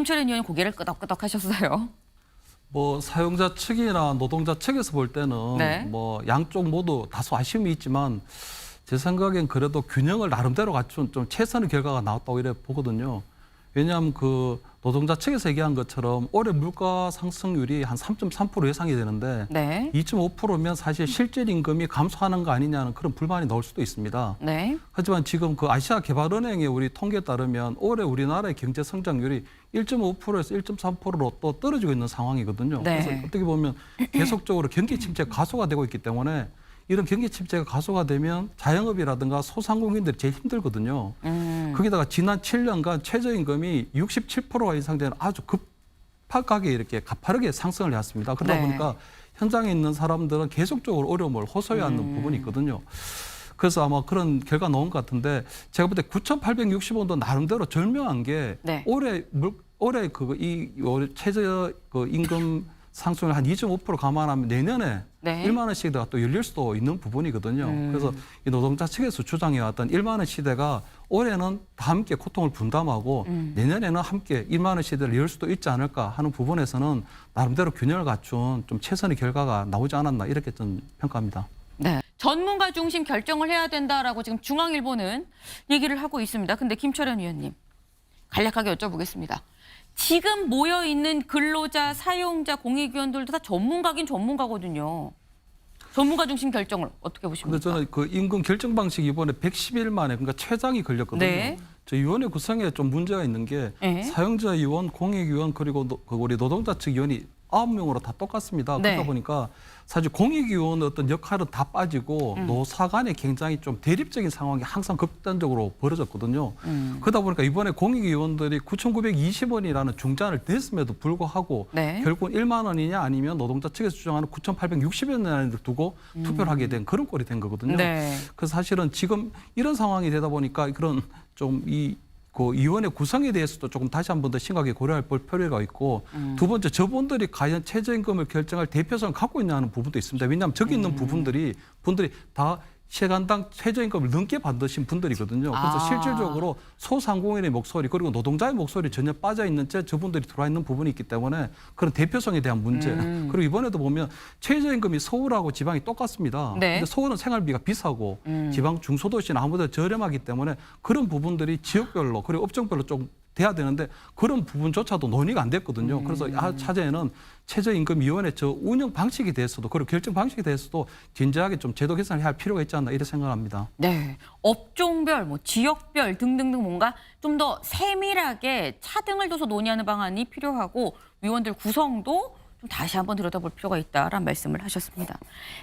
김철현 의원이 고개를 끄덕끄덕 하셨어요. 뭐 사용자 측이나 노동자 측에서 볼 때는 네. 뭐 양쪽 모두 다소 아쉬움이 있지만 제 생각엔 그래도 균형을 나름대로 갖춘 좀 최선의 결과가 나왔다고 이래 보거든요. 왜냐하면 그 노동자 측에서 얘기한 것처럼 올해 물가 상승률이 한 3.3% 예상이 되는데 네. 2.5%면 사실 실질 임금이 감소하는 거 아니냐는 그런 불만이 나올 수도 있습니다. 네. 하지만 지금 그 아시아개발은행의 우리 통계에 따르면 올해 우리나라의 경제 성장률이 1.5%에서 1.3%로 또 떨어지고 있는 상황이거든요. 네. 그래서 어떻게 보면 계속적으로 경기 침체가 가속화 되고 있기 때문에 이런 경기 침체가 가속화되면 자영업이라든가 소상공인들이 제일 힘들거든요. 거기다가 지난 7년간 최저임금이 67%가 이상 되는 아주 급하게 이렇게 가파르게 상승을 해왔습니다. 그러다 네. 보니까 현장에 있는 사람들은 계속적으로 어려움을 호소해왔는 부분이 있거든요. 그래서 아마 그런 결과 나온 것 같은데 제가 볼 때 9,860원도 나름대로 절묘한 게 네. 올해 최저 임금 상승을 한 2.5% 감안하면 내년에 네. 1만 원 시대가 또 열릴 수도 있는 부분이거든요. 그래서 이 노동자 측에서 주장해왔던 1만 원 시대가 올해는 다 함께 고통을 분담하고 내년에는 함께 1만 원 시대를 열 수도 있지 않을까 하는 부분에서는 나름대로 균형을 갖춘 좀 최선의 결과가 나오지 않았나 이렇게 좀 평가합니다. 네. 전문가 중심 결정을 해야 된다라고 지금 중앙일보는 얘기를 하고 있습니다. 근데 김철현 의원님, 간략하게 여쭤보겠습니다. 지금 모여있는 근로자, 사용자, 공익위원들도 다 전문가긴 전문가거든요. 전문가 중심 결정을 어떻게 보십니까? 근데 저는 그 임금 결정 방식 이번에 110일 만에 그러니까 최장이 걸렸거든요. 네. 저 위원회 구성에 좀 문제가 있는 게 네. 사용자 위원, 공익위원 그리고 우리 노동자 측 위원이 9명으로 다 똑같습니다. 네. 그러다 보니까 사실 공익위원의 어떤 역할은 다 빠지고 노사 간에 굉장히 좀 대립적인 상황이 항상 극단적으로 벌어졌거든요. 그러다 보니까 이번에 공익위원들이 9,920원이라는 중간을 냈음에도 불구하고 네. 결국 1만 원이냐 아니면 노동자 측에서 주장하는 9,860원을 두고 투표를 하게 된 그런 꼴이 된 거거든요. 네. 그래서 사실은 지금 이런 상황이 되다 보니까 그런 좀 그 위원회 구성에 대해서도 조금 다시 한 번 더 심각하게 고려할 필요가 있고 두 번째 저분들이 과연 최저임금을 결정할 대표성을 갖고 있냐는 부분도 있습니다. 왜냐하면 저기 있는 분들이 다 시간당 최저임금을 넘게 받으신 분들이거든요. 그래서 실질적으로 소상공인의 목소리 그리고 노동자의 목소리 전혀 빠져 있는 채 저분들이 들어와 있는 부분이 있기 때문에 그런 대표성에 대한 문제. 그리고 이번에도 보면 최저임금이 서울하고 지방이 똑같습니다. 네. 근데 서울은 생활비가 비싸고 지방 중소도시는 아무데나 저렴하기 때문에 그런 부분들이 지역별로 그리고 업종별로 좀 돼야 되는데 그런 부분조차도 논의가 안 됐거든요. 그래서 차제에는 최저임금위원회 저 운영 방식에 대해서도 그리고 결정 방식에 대해서도 진지하게 좀 제도 개선을 해야 할 필요가 있지 않나 이렇게 생각합니다. 네. 업종별, 뭐 지역별 등등등 뭔가 좀 더 세밀하게 차등을 둬서 논의하는 방안이 필요하고 위원들 구성도 좀 다시 한번 들여다볼 필요가 있다라는 말씀을 하셨습니다.